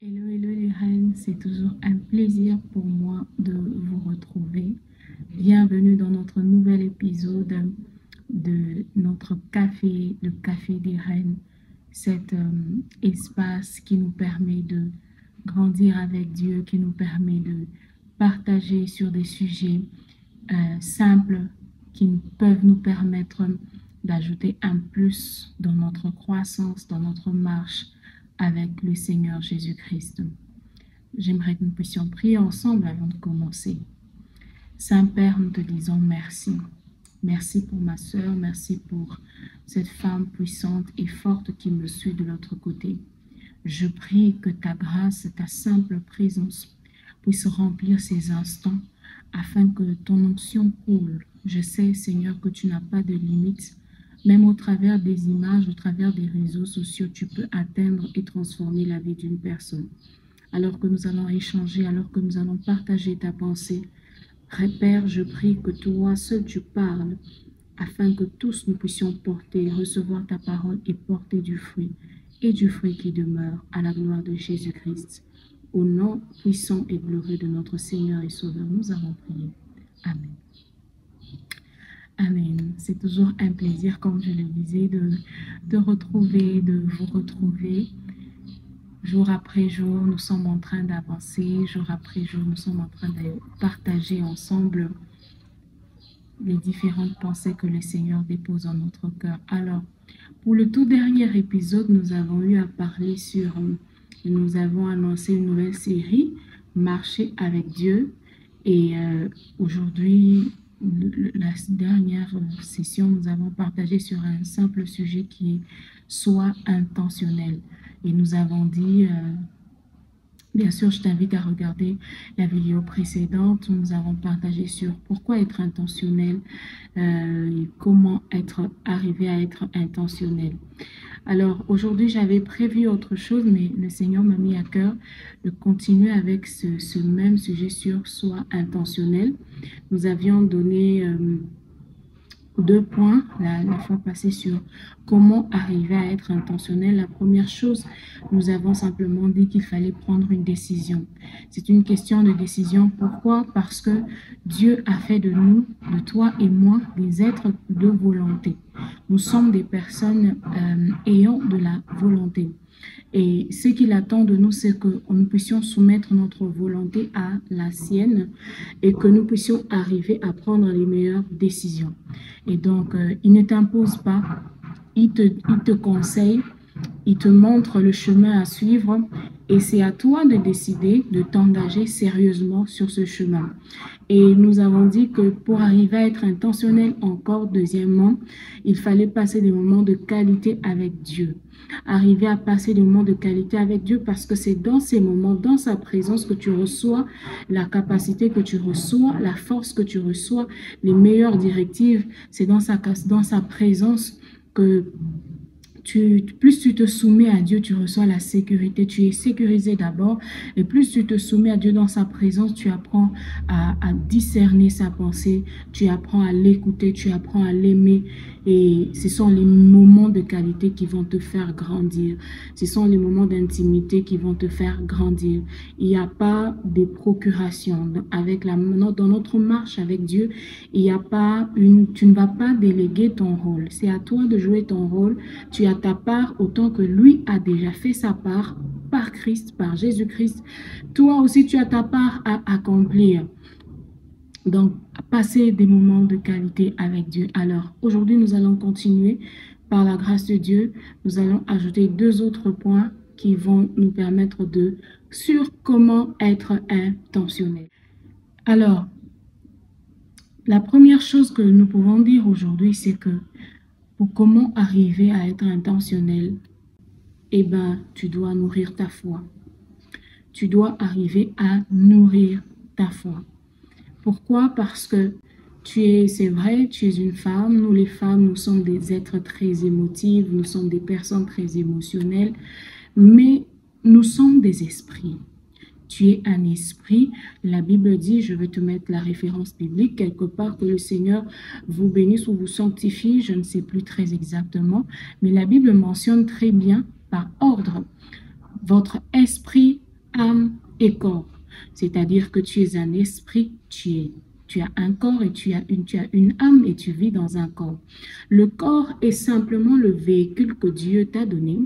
Hello, hello les reines, c'est toujours un plaisir pour moi de vous retrouver. Bienvenue dans notre nouvel épisode de notre café, le café des reines, cet espace qui nous permet de grandir avec Dieu, qui nous permet de partager sur des sujets simples qui peuvent nous permettre d'ajouter un plus dans notre croissance, dans notre marche avec le Seigneur Jésus-Christ. J'aimerais que nous puissions prier ensemble avant de commencer. Saint-Père, nous te disons merci. Merci pour ma sœur, merci pour cette femme puissante et forte qui me suit de l'autre côté. Je prie que ta grâce, ta simple présence puisse remplir ces instants afin que ton onction coule. Je sais, Seigneur, que tu n'as pas de limites. Même au travers des images, au travers des réseaux sociaux, tu peux atteindre et transformer la vie d'une personne. Alors que nous allons échanger, alors que nous allons partager ta pensée, Père, je prie que toi seul tu parles, afin que tous nous puissions porter, recevoir ta parole et porter du fruit, et du fruit qui demeure à la gloire de Jésus-Christ. Au nom puissant et glorieux de notre Seigneur et Sauveur, nous avons prié. Amen. Amen. C'est toujours un plaisir, comme je le disais, de retrouver, de vous retrouver. Jour après jour, nous sommes en train d'avancer. Jour après jour, nous sommes en train de partager ensemble les différentes pensées que le Seigneur dépose en notre cœur. Alors, pour le tout dernier épisode, nous avons eu à parler nous avons annoncé une nouvelle série, Marcher avec Dieu. Et aujourd'hui, la dernière session, nous avons partagé sur un simple sujet qui est soit intentionnel. Et nous avons dit, bien sûr, je t'invite à regarder la vidéo précédente où nous avons partagé sur pourquoi être intentionnel et comment arriver à être intentionnel. Alors, aujourd'hui, j'avais prévu autre chose, mais le Seigneur m'a mis à cœur de continuer avec ce même sujet sur soi intentionnel. Nous avions donné 2 points la fois passée sur comment arriver à être intentionnel. La première chose, nous avons simplement dit qu'il fallait prendre une décision. C'est une question de décision. Pourquoi? Parce que Dieu a fait de nous, de toi et moi, des êtres de volonté. Nous sommes des personnes ayant de la volonté. Et ce qu'il attend de nous, c'est que nous puissions soumettre notre volonté à la sienne et que nous puissions arriver à prendre les meilleures décisions. Et donc, il ne t'impose pas, il te conseille, il te montre le chemin à suivre et c'est à toi de décider de t'engager sérieusement sur ce chemin. Et nous avons dit que pour arriver à être intentionnel encore, deuxièmement, il fallait passer des moments de qualité avec Dieu. Arriver à passer des moments de qualité avec Dieu parce que c'est dans ces moments, dans sa présence que tu reçois la capacité, que tu reçois la force, que tu reçois les meilleures directives. C'est dans sa présence que plus tu te soumets à Dieu, tu reçois la sécurité. Tu es sécurisé d'abord. Et plus tu te soumets à Dieu dans sa présence, tu apprends à discerner sa pensée. Tu apprends à l'écouter. Tu apprends à l'aimer. Et ce sont les moments de qualité qui vont te faire grandir. Ce sont les moments d'intimité qui vont te faire grandir. Il n'y a pas de procuration. Dans notre marche avec Dieu, il n'y a pas tu ne vas pas déléguer ton rôle. C'est à toi de jouer ton rôle. Tu as ta part autant que lui a déjà fait sa part par Christ, par Jésus-Christ. Toi aussi, tu as ta part à accomplir. Donc, passer des moments de qualité avec Dieu. Alors, aujourd'hui, nous allons continuer par la grâce de Dieu. Nous allons ajouter 2 autres points qui vont nous permettre sur comment être intentionnel. Alors, la première chose que nous pouvons dire aujourd'hui, c'est que pour comment arriver à être intentionnel, eh bien, tu dois nourrir ta foi. Tu dois arriver à nourrir ta foi. Pourquoi? Parce que c'est vrai, tu es une femme. Nous, les femmes, nous sommes des êtres très émotifs. Nous sommes des personnes très émotionnelles. Mais nous sommes des esprits. Tu es un esprit. La Bible dit, je vais te mettre la référence biblique quelque part, que le Seigneur vous bénisse ou vous sanctifie. Je ne sais plus très exactement. Mais la Bible mentionne très bien, par ordre, votre esprit, âme et corps. C'est-à-dire que tu es un esprit, tu as un corps et tu as une âme et tu vis dans un corps. Le corps est simplement le véhicule que Dieu t'a donné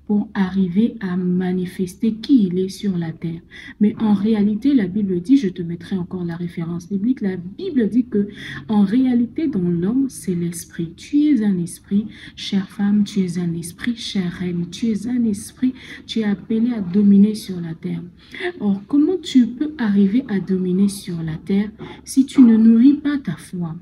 pour arriver à manifester qui il est sur la terre. Mais en réalité, la Bible dit, je te mettrai encore la référence biblique, la Bible dit que en réalité, dans l'homme, c'est l'esprit. Tu es un esprit, chère femme, tu es un esprit, chère reine, tu es un esprit, tu es appelé à dominer sur la terre. Or, comment tu peux arriver à dominer sur la terre si tu ne nourris pas ta foi?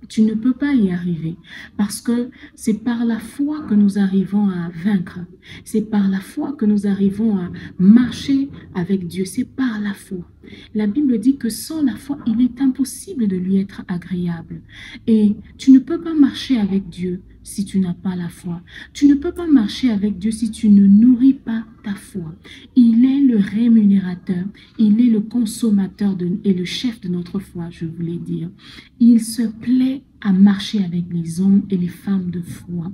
Tu ne peux pas y arriver parce que c'est par la foi que nous arrivons à vaincre. C'est par la foi que nous arrivons à marcher avec Dieu. C'est par la foi. La Bible dit que sans la foi, il est impossible de lui être agréable. Et tu ne peux pas marcher avec Dieu si tu n'as pas la foi. Tu ne peux pas marcher avec Dieu si tu ne nourris pas ta foi. Il est le rémunérateur, il est le consommateur et le chef de notre foi, je voulais dire. Il se plaît à marcher avec les hommes et les femmes de foi.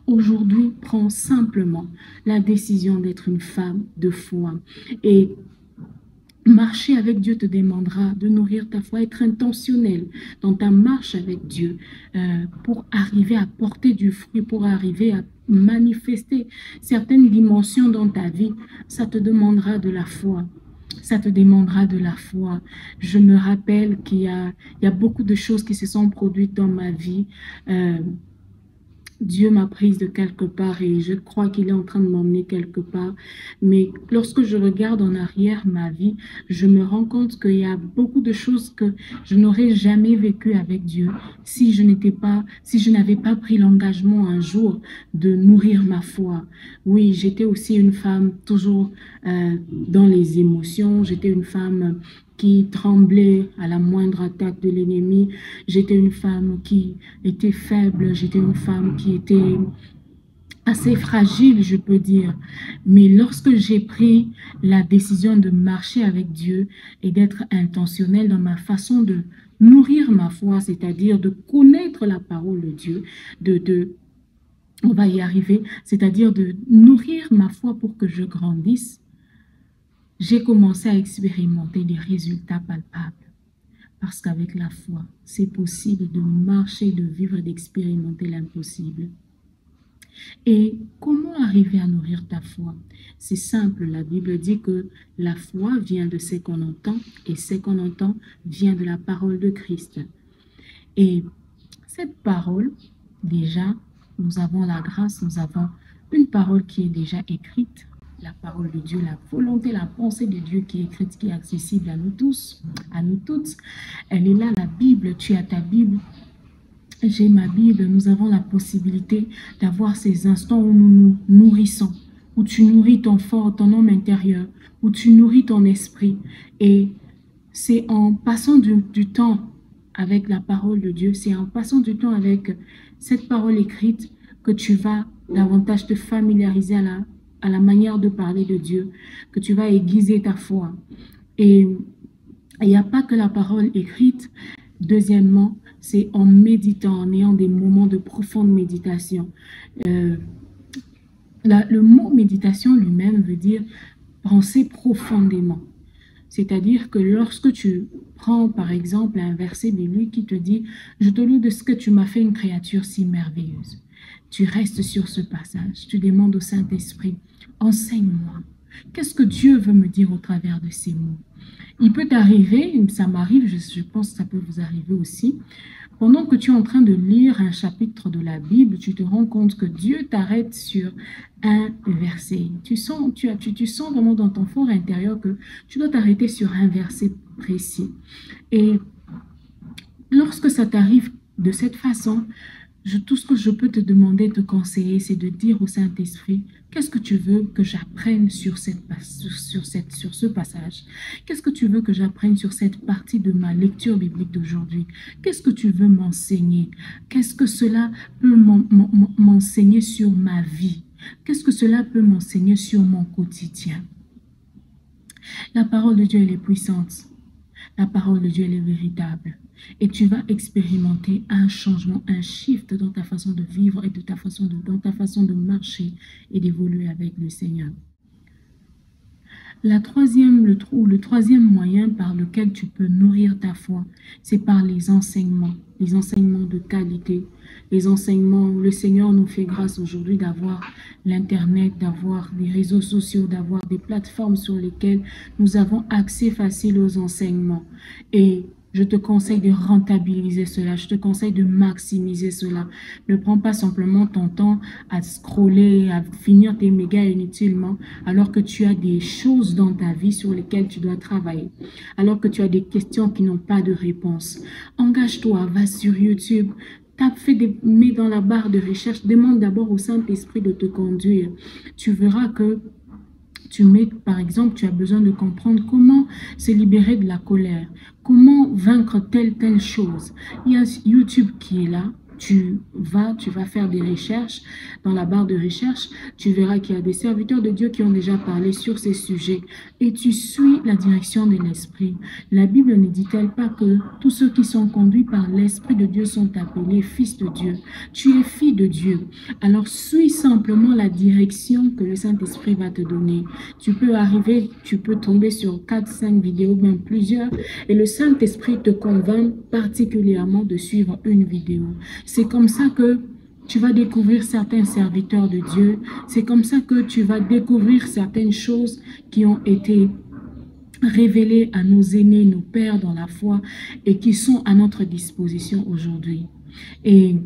Aujourd'hui, prends simplement la décision d'être une femme de foi. Et marcher avec Dieu te demandera de nourrir ta foi, être intentionnel dans ta marche avec Dieu pour arriver à porter du fruit, pour arriver à manifester certaines dimensions dans ta vie. Ça te demandera de la foi. Ça te demandera de la foi. Je me rappelle qu'il y a beaucoup de choses qui se sont produites dans ma vie. Dieu m'a prise de quelque part et je crois qu'il est en train de m'emmener quelque part. Mais lorsque je regarde en arrière ma vie, je me rends compte qu'il y a beaucoup de choses que je n'aurais jamais vécues avec Dieu si je n'avais pas pris l'engagement un jour de nourrir ma foi. Oui, j'étais aussi une femme toujours dans les émotions. J'étais une femme qui tremblait à la moindre attaque de l'ennemi. J'étais une femme qui était faible, j'étais une femme qui était assez fragile, je peux dire. Mais lorsque j'ai pris la décision de marcher avec Dieu et d'être intentionnelle dans ma façon de nourrir ma foi, c'est-à-dire de connaître la parole de Dieu, on va y arriver, c'est-à-dire de nourrir ma foi pour que je grandisse, j'ai commencé à expérimenter des résultats palpables. Parce qu'avec la foi, c'est possible de marcher, de vivre et d'expérimenter l'impossible. Et comment arriver à nourrir ta foi? C'est simple, la Bible dit que la foi vient de ce qu'on entend et ce qu'on entend vient de la parole de Christ. Et cette parole, déjà, nous avons la grâce, nous avons une parole qui est déjà écrite, la parole de Dieu, la volonté, la pensée de Dieu qui est écrite, qui est accessible à nous tous, à nous toutes. Elle est là, la Bible, tu as ta Bible. J'ai ma Bible, nous avons la possibilité d'avoir ces instants où nous nous nourrissons, où tu nourris ton fort, ton homme intérieur, où tu nourris ton esprit. Et c'est en passant du temps avec la parole de Dieu, c'est en passant du temps avec cette parole écrite que tu vas davantage te familiariser à la manière de parler de Dieu, que tu vas aiguiser ta foi. Et il n'y a pas que la parole écrite. Deuxièmement, c'est en méditant, en ayant des moments de profonde méditation. Le mot méditation lui-même veut dire penser profondément. C'est-à-dire que lorsque tu prends par exemple un verset biblique qui te dit « Je te loue de ce que tu m'as fait une créature si merveilleuse », tu restes sur ce passage, tu demandes au Saint-Esprit « Enseigne-moi, qu'est-ce que Dieu veut me dire au travers de ces mots ?» Il peut t'arriver, ça m'arrive, je pense que ça peut vous arriver aussi, pendant que tu es en train de lire un chapitre de la Bible, tu te rends compte que Dieu t'arrête sur un verset. Tu sens vraiment dans ton fort intérieur que tu dois t'arrêter sur un verset précis. Et lorsque ça t'arrive de cette façon, tout ce que je peux te demander, te conseiller, c'est de dire au Saint-Esprit, qu'est-ce que tu veux que j'apprenne sur ce passage? Qu'est-ce que tu veux que j'apprenne sur cette partie de ma lecture biblique d'aujourd'hui? Qu'est-ce que tu veux m'enseigner? Qu'est-ce que cela peut m'enseigner sur ma vie? Qu'est-ce que cela peut m'enseigner sur mon quotidien? La parole de Dieu, elle est puissante. La parole de Dieu, elle est véritable. Et tu vas expérimenter un changement, un shift dans ta façon de vivre et dans ta façon de marcher et d'évoluer avec le Seigneur. Le troisième moyen par lequel tu peux nourrir ta foi, c'est par les enseignements de qualité, les enseignements. Le Seigneur nous fait grâce aujourd'hui d'avoir l'Internet, d'avoir des réseaux sociaux, d'avoir des plateformes sur lesquelles nous avons accès facile aux enseignements. Et je te conseille de rentabiliser cela, je te conseille de maximiser cela. Ne prends pas simplement ton temps à scroller, à finir tes mégas inutilement, alors que tu as des choses dans ta vie sur lesquelles tu dois travailler, alors que tu as des questions qui n'ont pas de réponse. Engage-toi, va sur YouTube, mets dans la barre de recherche, demande d'abord au Saint-Esprit de te conduire. Tu verras que par exemple, tu as besoin de comprendre comment se libérer de la colère, comment vaincre telle chose. Il y a YouTube qui est là. Tu vas faire des recherches. Dans la barre de recherche, tu verras qu'il y a des serviteurs de Dieu qui ont déjà parlé sur ces sujets. Et tu suis la direction de l'Esprit. La Bible ne dit-elle pas que tous ceux qui sont conduits par l'Esprit de Dieu sont appelés fils de Dieu? Tu es fille de Dieu. Alors, suis simplement la direction que le Saint-Esprit va te donner. Tu peux tomber sur 4, 5 vidéos, même plusieurs, et le Saint-Esprit te convainc particulièrement de suivre une vidéo. C'est comme ça que tu vas découvrir certains serviteurs de Dieu. C'est comme ça que tu vas découvrir certaines choses qui ont été révélées à nos aînés, nos pères dans la foi et qui sont à notre disposition aujourd'hui. Et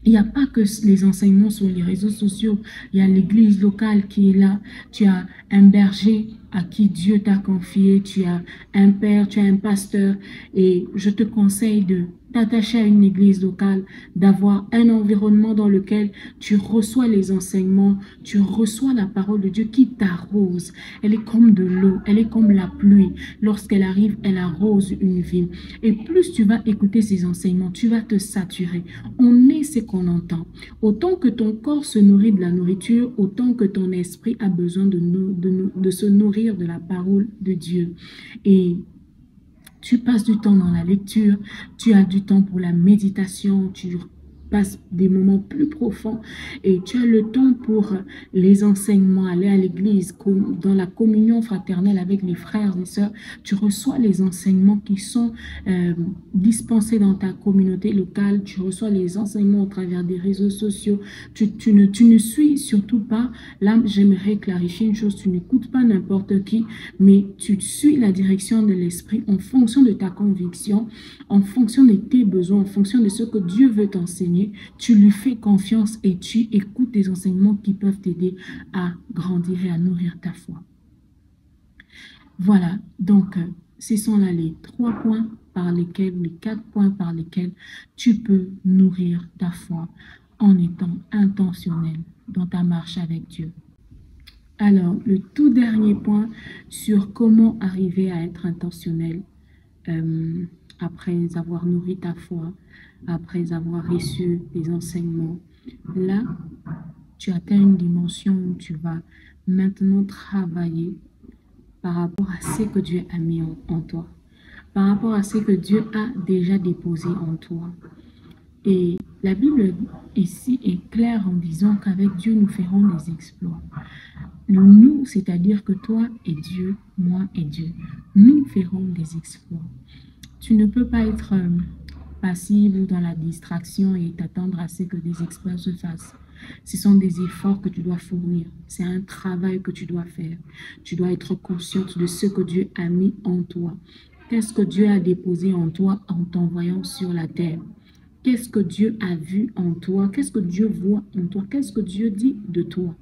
il n'y a pas que les enseignements sur les réseaux sociaux, il y a l'église locale qui est là. Tu as un berger à qui Dieu t'a confié, tu as un père, tu as un pasteur. Et je te conseille de t'attacher à une église locale, d'avoir un environnement dans lequel tu reçois les enseignements, tu reçois la parole de Dieu qui t'arrose. Elle est comme de l'eau, elle est comme la pluie. Lorsqu'elle arrive, elle arrose une vie. Et plus tu vas écouter ces enseignements, tu vas te saturer. On est ce qu'on entend. Autant que ton corps se nourrit de la nourriture, autant que ton esprit a besoin de se nourrir de la parole de Dieu. Et tu passes du temps dans la lecture, tu as du temps pour la méditation, tu passes des moments plus profonds et tu as le temps pour les enseignements, aller à l'église, dans la communion fraternelle avec les frères et sœurs. Tu reçois les enseignements qui sont dispensés dans ta communauté locale, tu reçois les enseignements au travers des réseaux sociaux. Tu ne suis surtout pas, là j'aimerais clarifier une chose, tu n'écoutes pas n'importe qui, mais tu suis la direction de l'esprit en fonction de ta conviction, en fonction de tes besoins, en fonction de ce que Dieu veut t'enseigner. Tu lui fais confiance et tu écoutes des enseignements qui peuvent t'aider à grandir et à nourrir ta foi. Voilà, donc ce sont là les 4 points par lesquels tu peux nourrir ta foi en étant intentionnel dans ta marche avec Dieu. Alors, le tout dernier point sur comment arriver à être intentionnel après avoir nourri ta foi, après avoir reçu des enseignements. Là, tu atteins une dimension où tu vas maintenant travailler par rapport à ce que Dieu a mis en toi, par rapport à ce que Dieu a déjà déposé en toi. Et la Bible ici est claire en disant qu'avec Dieu, nous ferons des exploits. Le nous, c'est-à-dire que toi et Dieu, moi et Dieu, nous ferons des exploits. Tu ne peux pas être passive ou dans la distraction et t'attendre à ce que des exploits se fassent. Ce sont des efforts que tu dois fournir. C'est un travail que tu dois faire. Tu dois être consciente de ce que Dieu a mis en toi. Qu'est-ce que Dieu a déposé en toi en t'envoyant sur la terre? Qu'est-ce que Dieu a vu en toi? Qu'est-ce que Dieu voit en toi? Qu'est-ce que Dieu dit de toi?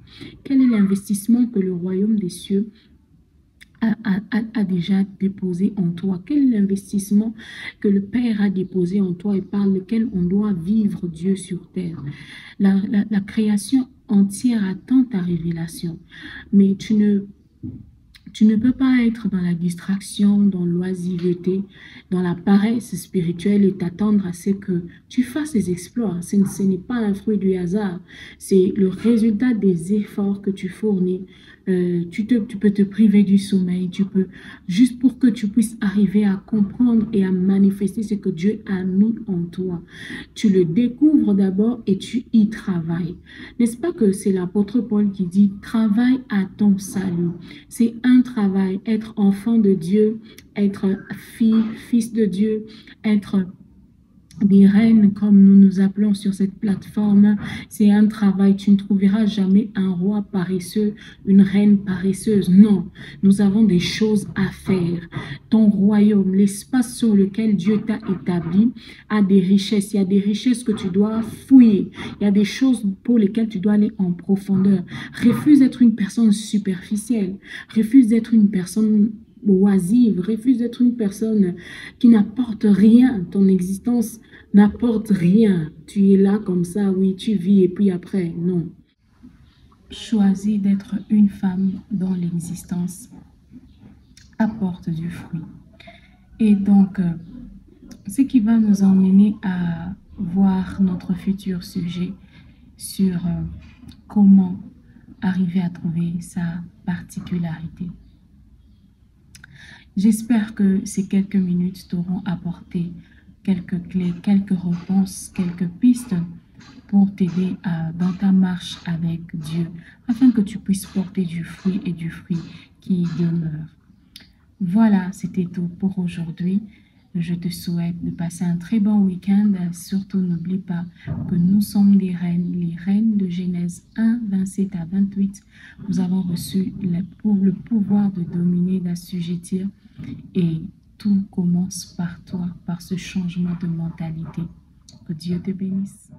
Quel est l'investissement que le royaume des cieux a déjà déposé en toi? Quel est l'investissement que le Père a déposé en toi et par lequel on doit vivre Dieu sur terre? La création entière attend ta révélation, mais tu ne peux pas être dans la distraction, dans l'oisiveté, dans la paresse spirituelle et t'attendre à ce que tu fasses des exploits. Ce n'est pas un fruit du hasard, c'est le résultat des efforts que tu fournis. Tu peux te priver du sommeil, juste pour que tu puisses arriver à comprendre et à manifester ce que Dieu a mis en toi. Tu le découvres d'abord et tu y travailles. N'est-ce pas que c'est l'apôtre Paul qui dit « Travaille à ton salut ». C'est un travail, être enfant de Dieu, être fille, fils de Dieu, être des reines, comme nous nous appelons sur cette plateforme. C'est un travail. Tu ne trouveras jamais un roi paresseux, une reine paresseuse. Non, nous avons des choses à faire. Ton royaume, l'espace sur lequel Dieu t'a établi, a des richesses. Il y a des richesses que tu dois fouiller. Il y a des choses pour lesquelles tu dois aller en profondeur. Refuse d'être une personne superficielle. Refuse d'être une personne oisive, refuse d'être une personne qui n'apporte rien. Ton existence n'apporte rien. Tu es là comme ça, oui, tu vis et puis après, non. Choisis d'être une femme dont l'existence apporte du fruit. Et donc, ce qui va nous emmener à voir notre futur sujet sur comment arriver à trouver sa particularité. J'espère que ces quelques minutes t'auront apporté quelques clés, quelques réponses, quelques pistes pour t'aider dans ta marche avec Dieu, afin que tu puisses porter du fruit et du fruit qui demeure. Voilà, c'était tout pour aujourd'hui. Je te souhaite de passer un très bon week-end. Surtout, n'oublie pas que nous sommes les reines de Genèse 1, 27 à 28. Nous avons reçu le pouvoir de dominer, d'assujettir. Et tout commence par toi, par ce changement de mentalité. Que Dieu te bénisse.